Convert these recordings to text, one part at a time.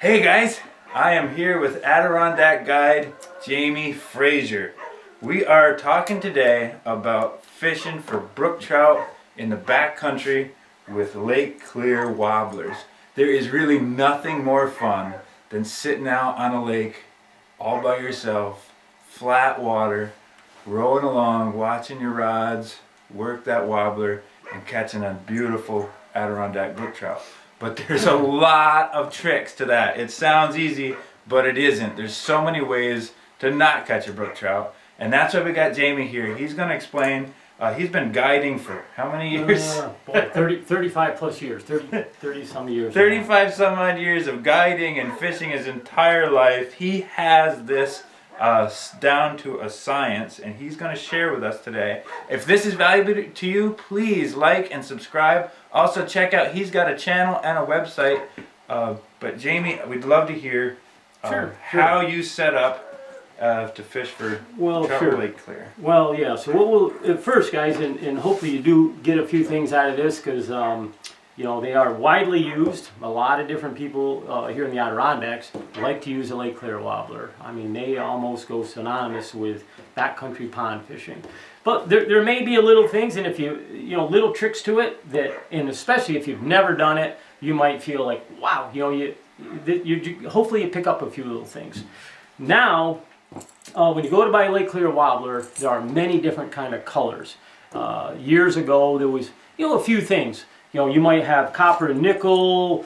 Hey guys, I am here with Adirondack guide Jamie Frasier. We are talking today about fishing for brook trout in the backcountry with Lake Clear Wabblers. There is really nothing more fun than sitting out on a lake all by yourself, flat water, rowing along, watching your rods work that wobbler and catching a beautiful Adirondack brook trout. But there's a lot of tricks to that. It sounds easy, but it isn't. There's so many ways to not catch a brook trout. And that's why we got Jamie here. He's going to explain. He's been guiding for how many years? 35 plus years. 30 some years. 35 some odd years of guiding and fishing his entire life. He has this down to a science, and he's going to share with us today. If this is valuable to you, please like and subscribe. Also check out, he's got a channel and a website. But Jamie, we'd love to hear how you set up to fish for Troll Lake Clear. Well, yeah. So what we'll first, guys, and hopefully you do get a few things out of this, because you know, they are widely used. A lot of different people here in the Adirondacks like to use a Lake Clear Wabbler. I mean, they almost go synonymous with backcountry pond fishing. But there may be a little things, and if you know, little tricks to it that, and especially if you've never done it, you might feel like, wow, you know, you hopefully you pick up a few little things. Now, when you go to buy a Lake Clear Wabbler, there are many different kind of colors. Years ago, there was, you know, a few things. You know, you might have copper and nickel.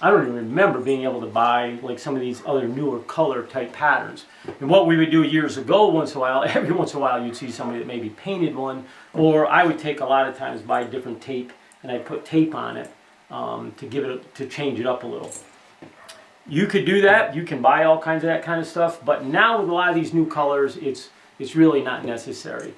I don't even remember being able to buy like some of these other newer color type patterns. And what we would do years ago, every once in a while, you'd see somebody that maybe painted one, or I would take a lot of times buy different tape, and I'd put tape on it to change it up a little. You could do that. You can buy all kinds of that kind of stuff. But now with a lot of these new colors, it's really not necessary.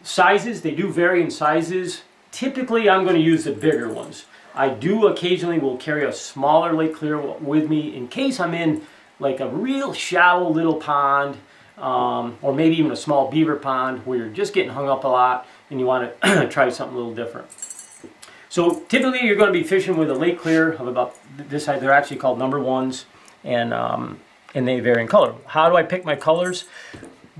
Sizes, they do vary in sizes. Typically, I'm going to use the bigger ones. I do occasionally will carry a smaller Lake Clear with me in case I'm in like a real shallow little pond, or maybe even a small beaver pond where you're just getting hung up a lot and you want to try something a little different. So typically you're going to be fishing with a Lake Clear of about this size. They're actually called number ones, and they vary in color. How do I pick my colors?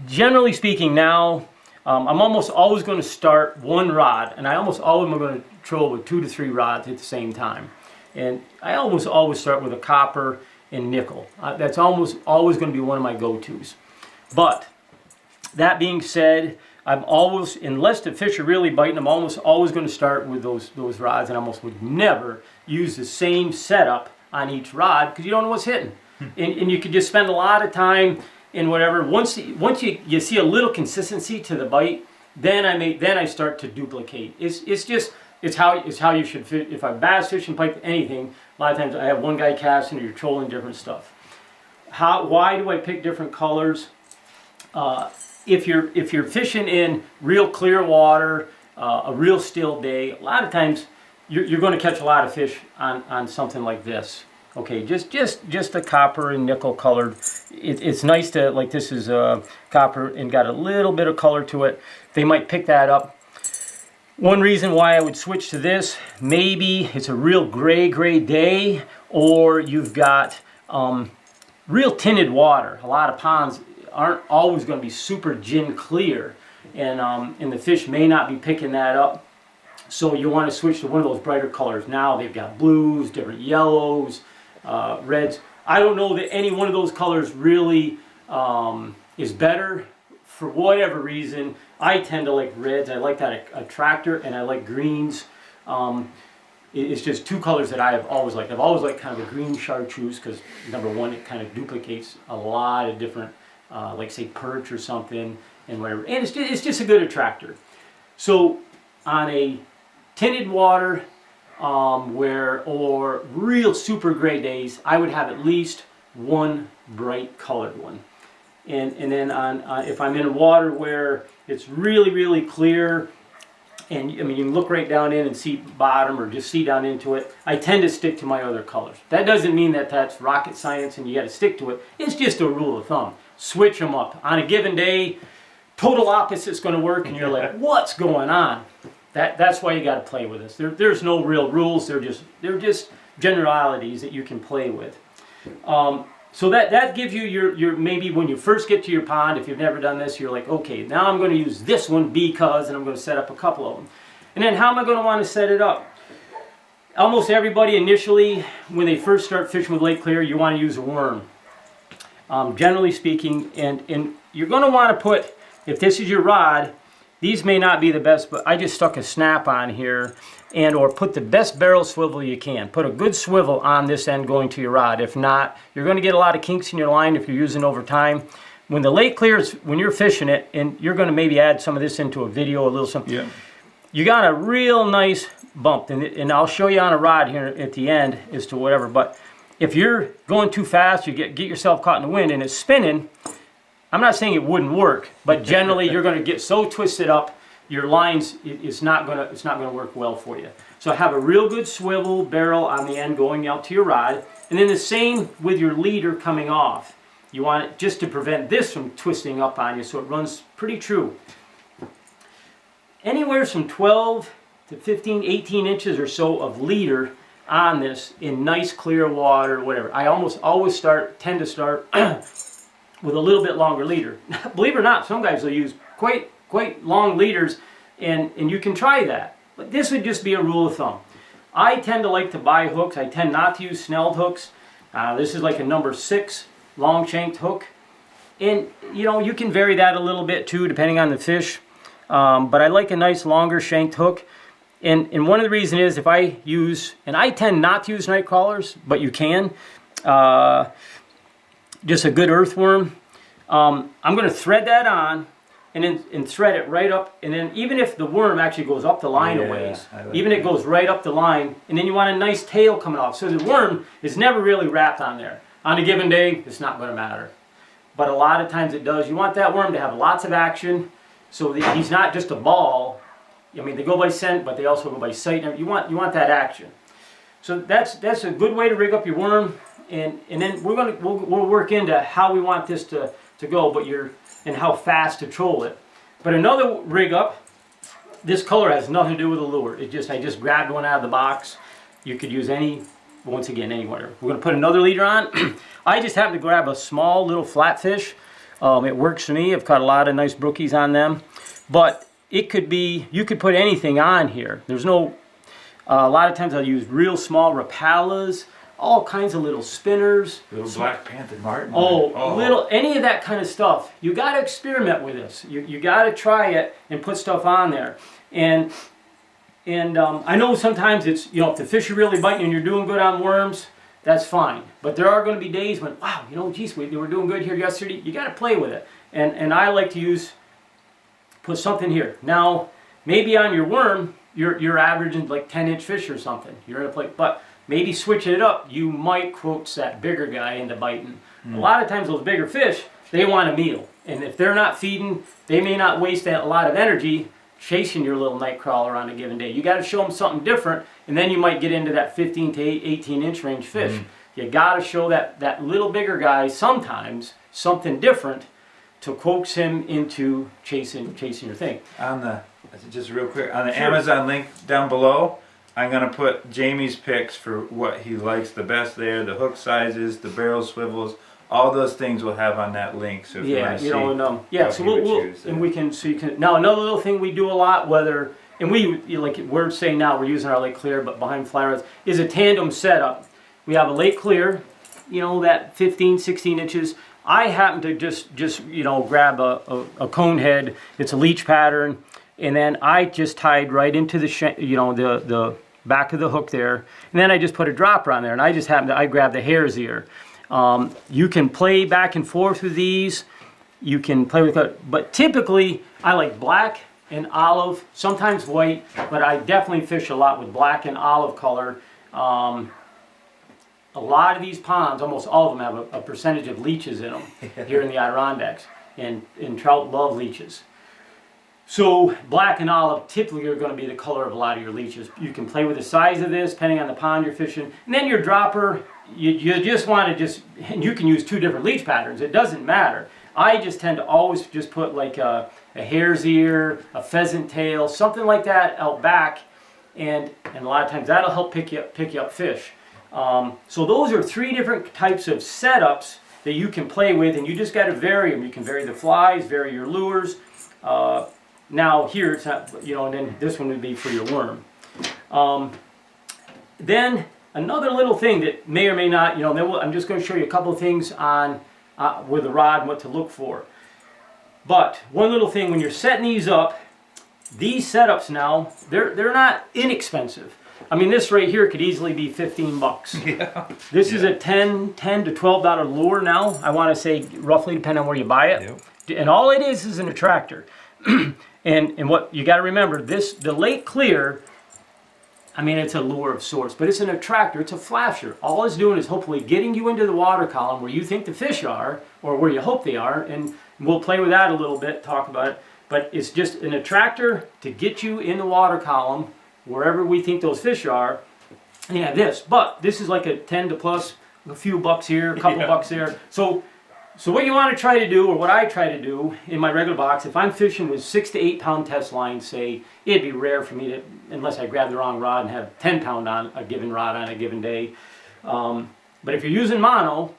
Generally speaking now, I'm almost always going to start one rod, and I almost always am going to troll with 2 to 3 rods at the same time. And I almost always start with a copper and nickel. That's almost always going to be one of my go-tos. But that being said, I'm always, unless the fish are really biting, I'm almost always going to start with those rods, and I almost would never use the same setup on each rod because you don't know what's hitting. And you could just spend a lot of time in whatever. Once you see a little consistency to the bite, then I start to duplicate. It's how you should fit. If I'm bass fishing, pike, anything, a lot of times I have one guy casting, or you're trolling different stuff. Why do I pick different colors? If you're fishing in real clear water, a real still day, a lot of times you're going to catch a lot of fish on something like this. Okay, just a copper and nickel colored. It's nice to, like, this is copper and got a little bit of color to it. They might pick that up. One reason why I would switch to this, maybe it's a real gray day, or you've got real tinted water. A lot of ponds aren't always going to be super gin clear, and the fish may not be picking that up. So you want to switch to one of those brighter colors. Now they've got blues, different yellows, reds. I don't know that any one of those colors really is better. For whatever reason, I tend to like reds. I like that attractor, and I like greens. It's just two colors that I have always liked. I've always liked kind of a green chartreuse because, number one, it kind of duplicates a lot of different, like say perch or something and whatever. And it's just a good attractor. So on a tinted water, or real super gray days, I would have at least one bright colored one. And then if I'm in water where it's really clear, and I mean you can look right down in and see bottom or just see down into it, I tend to stick to my other colors. That doesn't mean that that's rocket science and you got to stick to it. It's just a rule of thumb. Switch them up on a given day. Total opposite's going to work, and you're like, what's going on? That's why you got to play with this. There's no real rules. They're just generalities that you can play with. So that gives you your maybe when you first get to your pond, if you've never done this, you're like, okay, now I'm going to use this one because, and I'm going to set up a couple of them. And then how am I going to want to set it up? Almost everybody initially, when they first start fishing with Lake Clear, you want to use a worm. Generally speaking, and you're going to want to put, if this is your rod, these may not be the best, but I just stuck a snap on here, and or put the best barrel swivel you can. Put a good swivel on this end going to your rod. If not, you're going to get a lot of kinks in your line if you're using over time. When the lake clears, when you're fishing it, and you're going to maybe add some of this into a video, a little something. Yeah. You got a real nice bump, and I'll show you on a rod here at the end as to whatever. But if you're going too fast, you get yourself caught in the wind and it's spinning. I'm not saying it wouldn't work, but generally you're going to get so twisted up, your lines, it's not going to work well for you. So have a real good swivel barrel on the end going out to your rod, and then the same with your leader coming off. You want it just to prevent this from twisting up on you, so it runs pretty true. Anywhere from 12 to 15, 18 inches or so of leader on this in nice clear water, whatever. I almost always tend to start with a little bit longer leader. Believe it or not, some guys will use quite long leaders, and you can try that. But this would just be a rule of thumb. I tend to like to buy hooks. I tend not to use snelled hooks. This is like a number 6 long shanked hook. And you know, you can vary that a little bit too, depending on the fish. But I like a nice longer shanked hook. And one of the reasons is if I use, and I tend not to use night crawlers, but you can, just a good earthworm. I'm going to thread that on, and then thread it right up, and then even if the worm actually goes up the line a ways, even it goes right up the line, and then you want a nice tail coming off, so the worm is never really wrapped on there. On a given day, it's not going to matter, but a lot of times it does. You want that worm to have lots of action, so that he's not just a ball. I mean, they go by scent, but they also go by sight. You want that action. So that's a good way to rig up your worm, and then we'll work into how we want this to go, and how fast to troll it. But another rig up, this color has nothing to do with the lure. I just grabbed one out of the box. You could use once again, anywhere. We're going to put another leader on. I just happened to grab a small little flatfish. It works for me. I've caught a lot of nice brookies on them. But it could be, you could put anything on here. There's no, a lot of times I'll use real small Rapalas, all kinds of little spinners. Little Black Panther Martin. Little, any of that kind of stuff. You got to experiment with this. You got to try it and put stuff on there. And I know sometimes it's, you know, if the fish are really biting and you're doing good on worms, that's fine. But there are going to be days when, wow, you know, geez, we were doing good here yesterday. You got to play with it. And I like to put something here. Now, maybe on your worm, you're averaging like 10-inch fish or something. You're in a place, but maybe switching it up, you might coax that bigger guy into biting. A lot of times those bigger fish, they want a meal. And if they're not feeding, they may not waste a lot of energy chasing your little night crawler on a given day. You got to show them something different, and then you might get into that 15 to 18-inch range fish. You got to show that little bigger guy sometimes something different to coax him into chasing your thing. Just real quick, on the Amazon link down below, I'm going to put Jamie's picks for what he likes the best there, the hook sizes, the barrel swivels, all those things we'll have on that link. So if you want to see, now another little thing we do a lot, we're saying now we're using our Lake Clear, but behind fly rods, is a tandem setup. We have a Lake Clear, you know, that 15, 16 inches. I happen to just grab a cone head. It's a leech pattern, and then I just tied right into the back of the hook there, and then I just put a dropper on there, and I grabbed the hare's ear. You can play back and forth with these. You can play with it, but typically I like black and olive, sometimes white, but I definitely fish a lot with black and olive color. A lot of these ponds, almost all of them, have a percentage of leeches in them here in the Adirondacks, and trout love leeches. So black and olive typically are going to be the color of a lot of your leeches. You can play with the size of this depending on the pond you're fishing. And then your dropper, you just want to and you can use 2 different leech patterns. It doesn't matter. I just tend to always just put like a hare's ear, a pheasant tail, something like that out back, and a lot of times that'll help pick you up fish. So those are 3 different types of setups that you can play with, and you just got to vary them. You can vary the flies, vary your lures. Now here it's not, and then this one would be for your worm. Then another little thing that may or may not, I'm just going to show you a couple of things on with the rod and what to look for. But one little thing, when you're setting these up, these setups now, they're not inexpensive. I mean, this right here could easily be 15 bucks. Yeah. This is a $10 to $12 lure now. I want to say roughly, depending on where you buy it. Yep. And all it is an attractor. and what you got to remember, the Lake Clear, I mean, it's a lure of sorts, but it's an attractor, it's a flasher. All it's doing is hopefully getting you into the water column where you think the fish are, or where you hope they are, and we'll play with that a little bit, talk about it. But it's just an attractor to get you in the water column, wherever we think those fish are. And yeah, but this is like a 10 to plus, a few bucks here, a couple bucks there. So what you want to try to do, or what I try to do in my regular box, if I'm fishing with 6 to 8 pound test lines, say, it'd be rare for me to, unless I grab the wrong rod and have 10 pound on a given rod on a given day. But if you're using mono,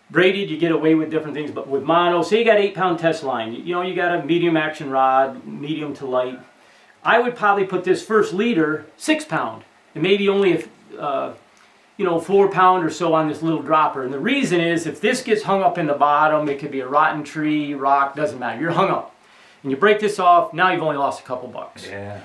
braided, you get away with different things, but with mono, say you got 8 pound test line, you got a medium action rod, medium to light, I would probably put this first leader 6 pound, and maybe only 4 pound or so on this little dropper. And the reason is, if this gets hung up in the bottom, it could be a rotten tree, rock, doesn't matter, you're hung up. And you break this off, now you've only lost a couple bucks. Yeah.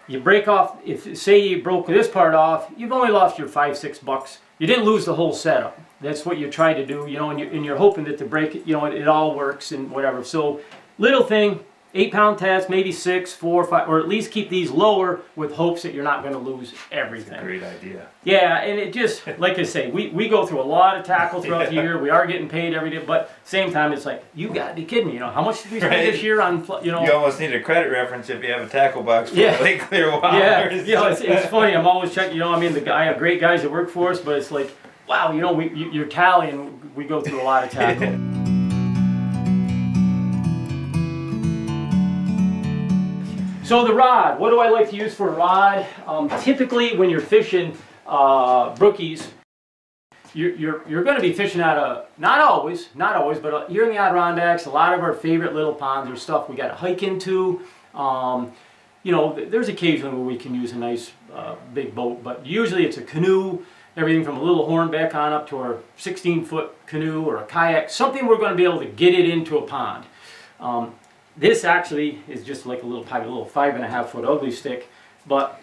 You break off, say you broke this part off, you've only lost your 5-6 bucks. You didn't lose the whole setup. That's what you try to do, and you're hoping that to break it, it all works and whatever. So little thing, 8 pound test, maybe 6, 4, 5, or at least keep these lower with hopes that you're not going to lose everything. That's a great idea. Yeah, and it just, like I say, we go through a lot of tackle throughout the year. We are getting paid every day, but same time it's like, you got to be kidding me. How much did we spend this year on, You almost need a credit reference if you have a tackle box for Lake Clear Wabbler. Yeah, it's funny. I'm always checking, I have great guys that work for us, but it's like, wow, you're tallying. We go through a lot of tackle. So the rod, what do I like to use for a rod? Typically when you're fishing brookies, you're going to be fishing out of, not always, but here in the Adirondacks, a lot of our favorite little ponds are stuff we got to hike into. There's occasionally where we can use a nice big boat, but usually it's a canoe, everything from a little hornback on up to our 16-foot canoe or a kayak, something we're going to be able to get it into a pond. This actually is just like a little 5.5-foot ugly stick, but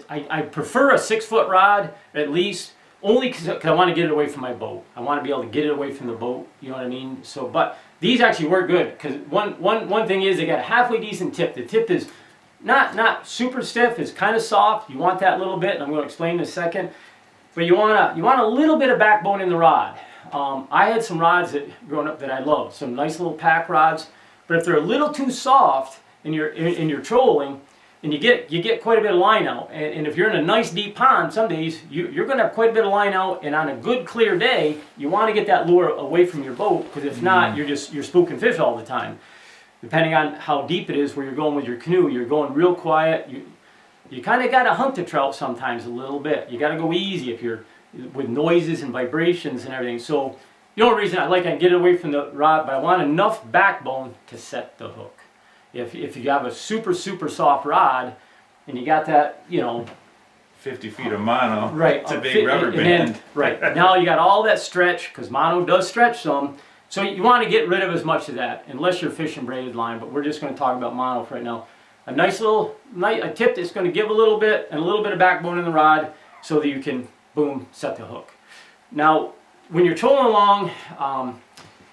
I prefer a 6-foot rod at least, only because I want to get it away from my boat. I want to be able to get it away from the boat, you know what I mean? So, but these actually work good, because one thing is they got a halfway decent tip. The tip is not super stiff, it's kind of soft. You want that little bit, and I'm going to explain in a second. But you want a little bit of backbone in the rod. I had some rods that growing up that I loved, some nice little pack rods. But if they're a little too soft and you're trolling, and you get quite a bit of line out, and if you're in a nice deep pond, some days you're going to have quite a bit of line out, and on a good clear day, you want to get that lure away from your boat, because if not, you're spooking fish all the time. Depending on how deep it is where you're going with your canoe, you're going real quiet. You kind of got to hunt the trout sometimes a little bit. You got to go easy if you're with noises and vibrations and everything. So the only reason I can get it away from the rod, but I want enough backbone to set the hook. If you have a super soft rod and you got that, 50 feet of mono, right? It's a big rubber band. Right now you got all that stretch, because mono does stretch some. So you want to get rid of as much of that, unless you're fishing braided line. But we're just going to talk about mono for right now. A nice little tip that's going to give a little bit and a little bit of backbone in the rod, so that you can boom set the hook. Now, when you're trolling along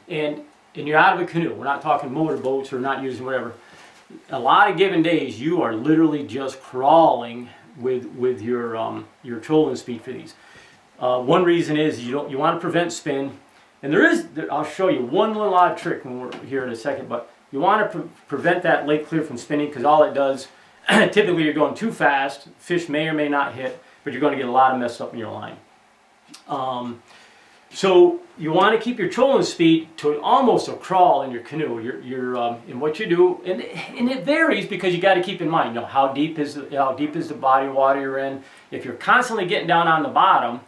and you're out of a canoe, we're not talking motorboats or not using whatever. A lot of given days, you are literally just crawling with your trolling speed for these. One reason is you want to prevent spin, and I'll show you one little odd trick when we're here in a second. But you want to prevent that Lake Clear from spinning, because all it does, typically you're going too fast. Fish may or may not hit, but you're going to get a lot of mess up in your line. So you want to keep your trolling speed to almost a crawl in your canoe. In what you do, and it varies because you got to keep in mind, how deep is the body of water you're in. If you're constantly getting down on the bottom,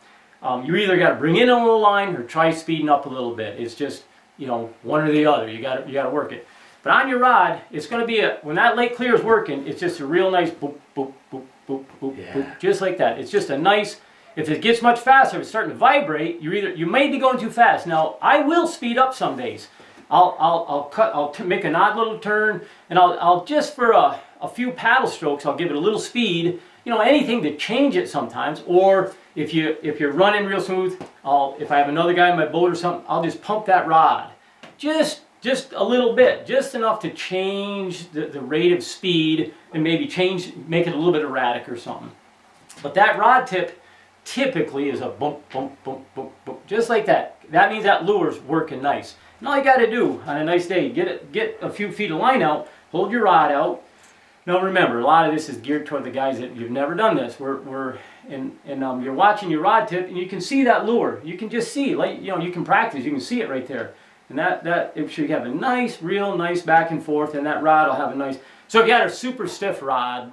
you either got to bring in a little line or try speeding up a little bit. It's just one or the other. You got to work it. But on your rod, it's going to be when that Lake Clear is working, it's just a real nice boop boop boop boop boop boop, just like that. It's just a nice. If it gets much faster, it's starting to vibrate. You may be going too fast. Now I will speed up some days. I'll make an odd little turn, and I'll just for a few paddle strokes, I'll give it a little speed. Anything to change it sometimes. Or if you're running real smooth, if I have another guy in my boat or something, I'll just pump that rod, just a little bit, just enough to change the rate of speed and maybe make it a little bit erratic or something. But that rod tip typically is a bump, bump, bump, bump, bump, just like that. That means that lure's working nice. And all you got to do on a nice day, get a few feet of line out, hold your rod out. Now remember, a lot of this is geared toward the guys that you've never done this. You're watching your rod tip, and you can see that lure. You can just see, you can practice. You can see it right there, and it should have a real nice back and forth, and that rod will have a nice. So if you had a super stiff rod,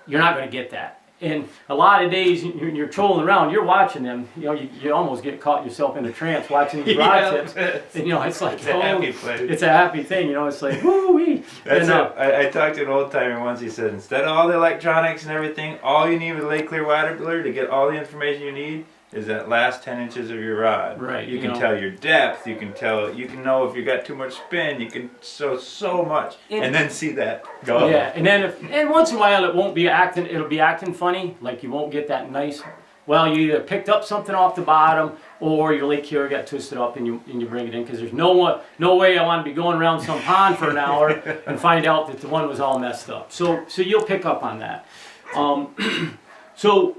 you're not going to get that. And a lot of days you're trolling around, you're watching them. You almost get caught yourself in a trance watching these rod tips. And it's like it's a happy place. It's a happy thing. It's like woo-wee. That's it. I talked to an old timer once. He said instead of all the electronics and everything, all you need with Lake Clear Wabbler to get all the information you need is that last 10 inches of your rod. Right. You can tell your depth. You can know if you got too much spin. You can so much, and then see that go. Yeah, and once in a while it'll be acting funny. Like you won't get that nice. Well, you either picked up something off the bottom, or your Lake Clear got twisted up, and you bring it in because there's no way I want to be going around some pond for an hour and find out that the one was all messed up. So you'll pick up on that. So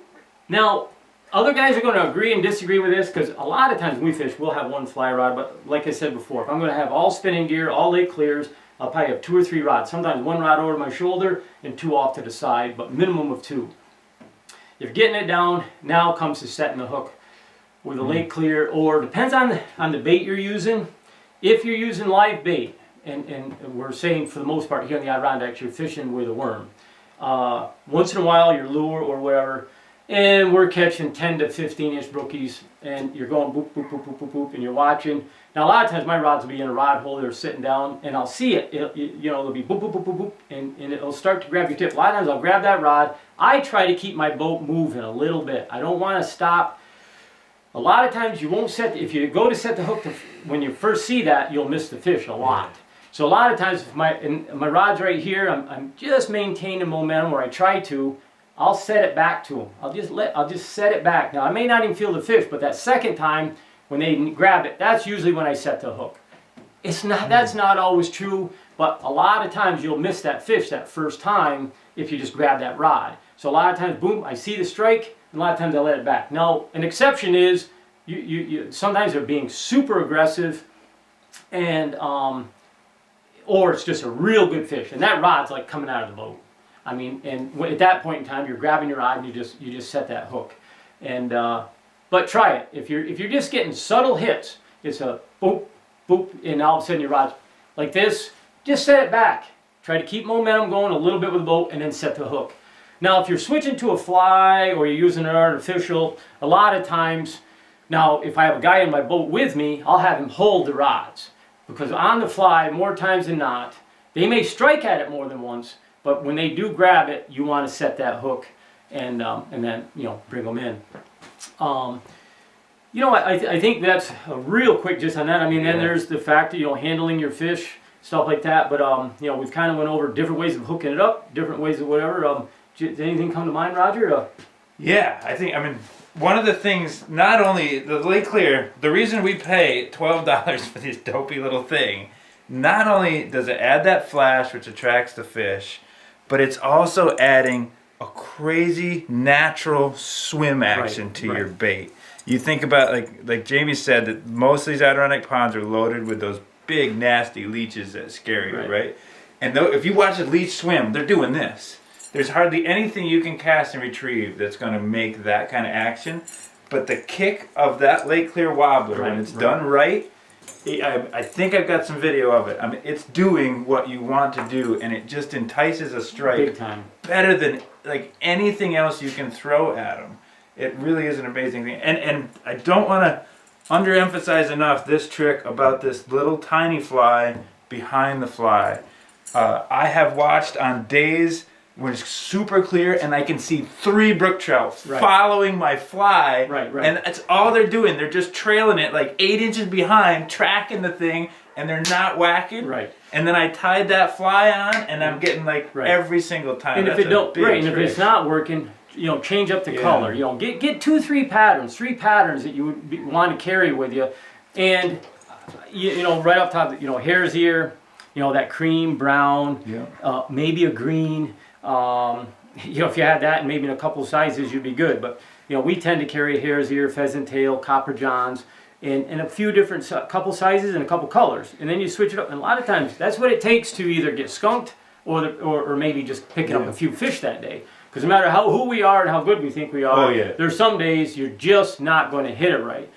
now. Other guys are going to agree and disagree with this because a lot of times when we fish, we'll have one fly rod. But like I said before, if I'm going to have all spinning gear, all Lake Clears, I'll probably have 2 or 3 rods. Sometimes one rod over my shoulder and 2 off to the side, but minimum of 2. If you're getting it down, now comes to setting the hook with a Lake Clear, or depends on the bait you're using. If you're using live bait, and we're saying for the most part here in the Adirondacks, you're fishing with a worm. Once in a while, your lure or whatever. And we're catching 10 to 15 inch brookies, and you're going boop, boop, boop, boop, boop, boop, and you're watching. Now, a lot of times my rods will be in a rod holder sitting down, and I'll see it. It'll be boop, boop, boop, boop, boop, and it'll start to grab your tip. A lot of times I'll grab that rod. I try to keep my boat moving a little bit. I don't want to stop. A lot of times you won't if you go to set the hook, when you first see that, you'll miss the fish a lot. So a lot of times, if my rod's right here, I'm just maintaining momentum, or I try to. I'll set it back to them. I'll just set it back. Now I may not even feel the fish, but that second time when they grab it, that's usually when I set the hook. That's not always true, but a lot of times you'll miss that fish that first time if you just grab that rod. So a lot of times, boom, I see the strike, and a lot of times I let it back. Now an exception is sometimes they're being super aggressive, and or it's just a real good fish, and that rod's like coming out of the boat. I mean, and at that point in time, you're grabbing your rod and you just set that hook, and but try it. If you're just getting subtle hits, it's a boop, boop, and all of a sudden your rod's like this. Just set it back. Try to keep momentum going a little bit with the boat, and then set the hook. Now, if you're switching to a fly or you're using an artificial, a lot of times, now if I have a guy in my boat with me, I'll have him hold the rods, because on the fly, more times than not, they may strike at it more than once. But when they do grab it, you want to set that hook, and then bring them in. I think that's a real quick just on that. I mean, then there's the fact that handling your fish, stuff like that. But we've kind of went over different ways of hooking it up, different ways of whatever. Did anything come to mind, Roger? Yeah, I mean, one of the things, not only the Lake Clear, the reason we pay $12 for this dopey little thing, not only does it add that flash which attracts the fish, but it's also adding a crazy natural swim action to your bait. You think about, like Jamie said, that most of these Adirondack ponds are loaded with those big nasty leeches that scare you, right? And if you watch a leech swim, they're doing this. There's hardly anything you can cast and retrieve that's going to make that kind of action. but the kick of that Lake Clear Wabbler, when it's done right, I think I've got some video of it. I mean, it's doing what you want to do, and it just entices a strike Big time. better than like anything else you can throw at them. It really is an amazing thing. And I don't want to underemphasize enough this trick about this little tiny fly behind the fly. I have watched on days when it's super clear and I can see 3 brook trout following my fly. Right. And that's all they're doing. They're just trailing it like 8 inches behind, tracking the thing, and they're not whacking. Right. And then I tied that fly on, and I'm getting like every single time. And that's if it don't, and if it's not working, change up the color. Get 2, 3 patterns, 3 patterns that you would want to carry with you, and right up top, hare's ear, that cream brown, maybe a green. If you had that, and maybe in a couple of sizes, you'd be good. But we tend to carry hare's ear, pheasant tail, copper johns, and a few different couple sizes and a couple colors, and then you switch it up. And a lot of times, that's what it takes to either get skunked or maybe just picking up a few fish that day. Because no matter who we are and how good we think we are, there's some days you're just not going to hit it right.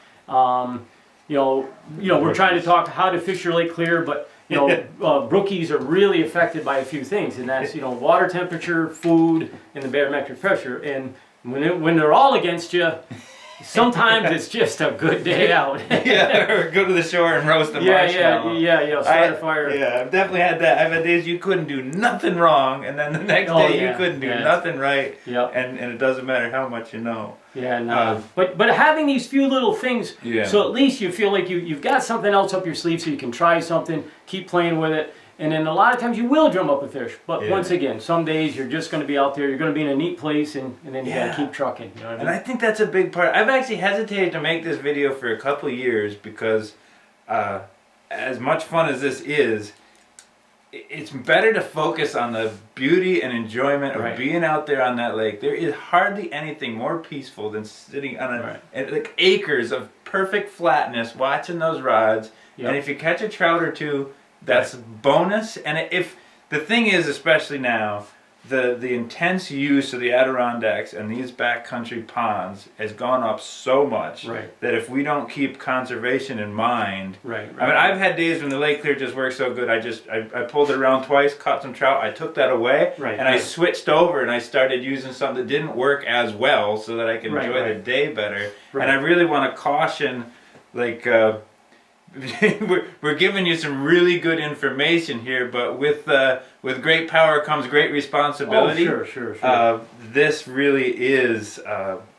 We're trying to talk how to fish your Lake Clear, but brookies are really affected by a few things, and that's water temperature, food, and the barometric pressure. And when they're all against you, sometimes it's just a good day out. Or go to the shore and roast a marshmallow. Start a fire. Yeah, I've definitely had that. I've had days you couldn't do nothing wrong, and then the next day you couldn't do nothing right. And it doesn't matter how much you know. But having these few little things, so at least you feel like you've got something else up your sleeve, so you can try something, keep playing with it. And then a lot of times you will drum up a fish. But once again, some days you're just going to be out there, you're going to be in a neat place, and then you got to keep trucking. You know what I mean? And I think that's a big part. I've actually hesitated to make this video for a couple of years because as much fun as this is, it's better to focus on the beauty and enjoyment of being out there on that lake. There is hardly anything more peaceful than sitting on like acres of perfect flatness, watching those rods. And if you catch a trout or two, that's bonus. And if the thing is, especially now, the intense use of the Adirondacs and these backcountry ponds has gone up so much that if we don't keep conservation in mind, I mean, I've had days when the Lake Clear just works so good. I pulled it around twice, caught some trout, I took that away, and I switched over and I started using something that didn't work as well so that I could enjoy the day better. And I really want to caution, like, we're giving you some really good information here, but with great power comes great responsibility. Oh, sure. This really is,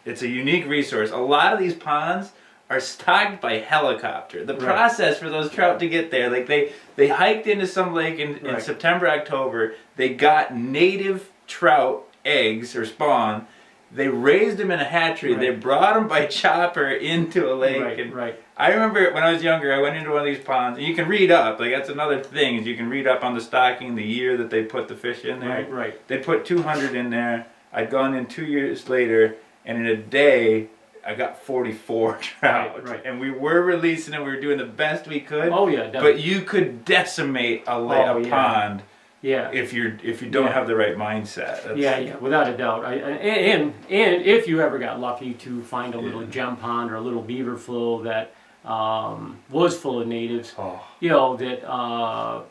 it's a unique resource. A lot of these ponds are stocked by helicopter. The process for those trout to get there, like they hiked into some lake in September, October, they got native trout eggs or spawn. They raised them in a hatchery. They brought them by chopper into a lake. I remember when I was younger, I went into one of these ponds, and you can read up. Like, that's another thing, is you can read up on the stocking, the year that they put the fish in there. They put 200 in there. I'd gone in 2 years later, and in a day, I got 44 trout. And we were releasing them. We were doing the best we could. But you could decimate a pond. If you don't have the right mindset. Without a doubt. And if you ever got lucky to find a little gem pond or a little beaver flow that was full of natives, that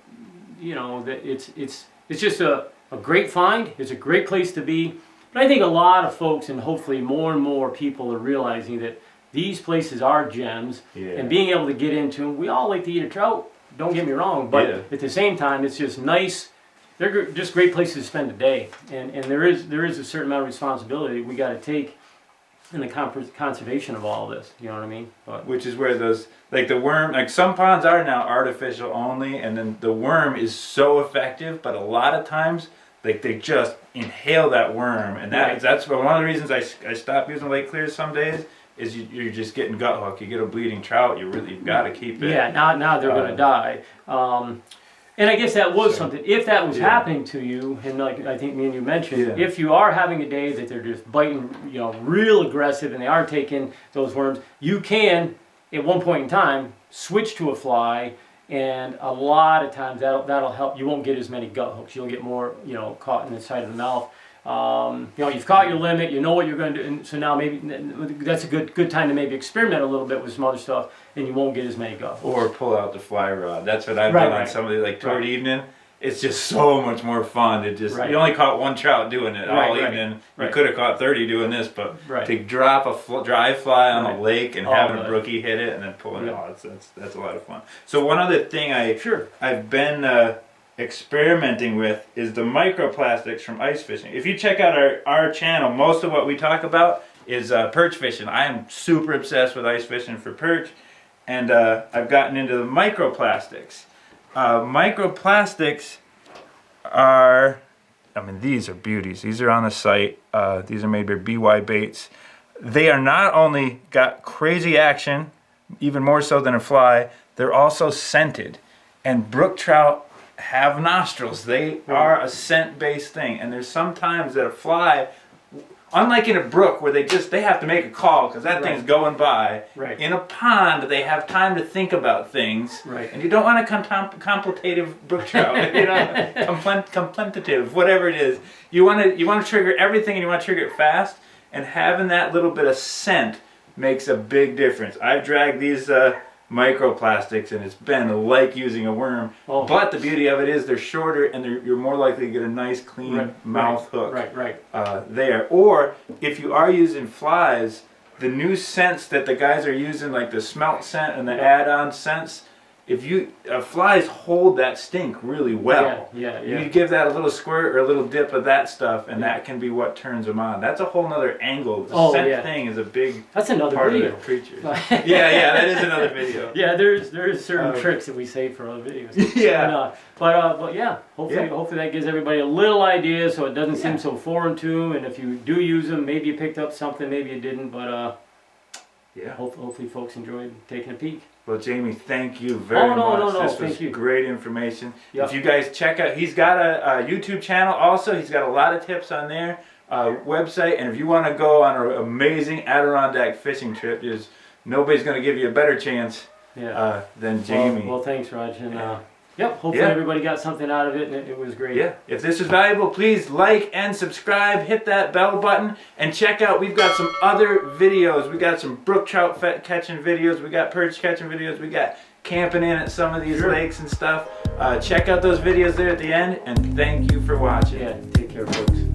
it's just a great find. It's a great place to be. But I think a lot of folks, and hopefully more and more people, are realizing that these places are gems, and being able to get into them. We all like to eat a trout. Don't get me wrong, but at the same time, it's just nice. They're just great places to spend a day, and there is a certain amount of responsibility we got to take in the conservation of all of this. You know what I mean? But which is where those, like the worm, like some ponds are now artificial only, and then the worm is so effective, but a lot of times, like they just inhale that worm, and that's one of the reasons I stopped using Lake Clear some days. Is you're just getting gut hook. You get a bleeding trout, you've got to keep it. Now they're going to die. And I guess that was something. If that was happening to you, and like I think me and you mentioned, if you are having a day that they're just biting, real aggressive, and they are taking those worms, you can, at one point in time, switch to a fly, and a lot of times that'll help. You won't get as many gut hooks. You'll get more, caught in the side of the mouth. You know, you've caught your limit, you know what you're going to do, and so now maybe that's a good time to maybe experiment a little bit with some other stuff, and you won't get as many gobs. Or pull out the fly rod. That's what I've Right, done on right. somebody like toward Right. evening. It's just so much more fun to just, Right. you only caught one trout doing it Right, all right, evening. right. You could have caught 30 doing this, but Right. to drop a dry fly on Right. a lake and Oh, having a right. brookie hit it and then pulling it, Yeah. that's a lot of fun. So one other thing Sure. I've been experimenting with is the microplastics from ice fishing. If you check out our channel, most of what we talk about is perch fishing. I am super obsessed with ice fishing for perch, and I've gotten into the microplastics. Microplastics are, I mean, these are beauties. These are on the site. These are made by BY Baits. They are not only got crazy action, even more so than a fly, they're also scented. And brook trout have nostrils. They are a scent-based thing. And there's sometimes that a fly, unlike in a brook where they have to make a call because that thing's going by. Right. In a pond, they have time to think about things. Right. And you don't want a contemplative brook trout, you know, contemplative, whatever it is. You want to trigger everything, and you want to trigger it fast. And having that little bit of scent makes a big difference. I've dragged these microplastics, and it's been like using a worm. Oh. But the beauty of it is they're shorter, and you're more likely to get a nice, clean mouth hook. Right. There. Or if you are using flies, the new scents that the guys are using, like the smelt scent and the add-on scents, if flies hold that stink really well. Yeah. You give that a little squirt or a little dip of that stuff, and that can be what turns them on. That's a whole nother angle. The scent thing is a big That's another part video. of the creature. yeah, that is another video. Yeah, there's certain tricks that we save for other videos. Yeah. But yeah, hopefully that gives everybody a little idea, so it doesn't seem so foreign to them. And if you do use them, maybe you picked up something, maybe you didn't. But hopefully folks enjoyed taking a peek. Well, Jamie, thank you very much. No, this thank was you. great information. Yep. If you guys check out, he's got a YouTube channel also. He's got a lot of tips on there, website. And if you want to go on an amazing Adirondack fishing trip, nobody's going to give you a better chance than Jamie. Well, thanks, Raj. And hopefully everybody got something out of it, and it was great. Yeah, if this was valuable, please like and subscribe, hit that bell button, and check out, we've got some other videos. We got some brook trout catching videos, we got perch catching videos, we got camping in at some of these lakes and stuff. Check out those videos there at the end, and thank you for watching. Yeah, take care, folks.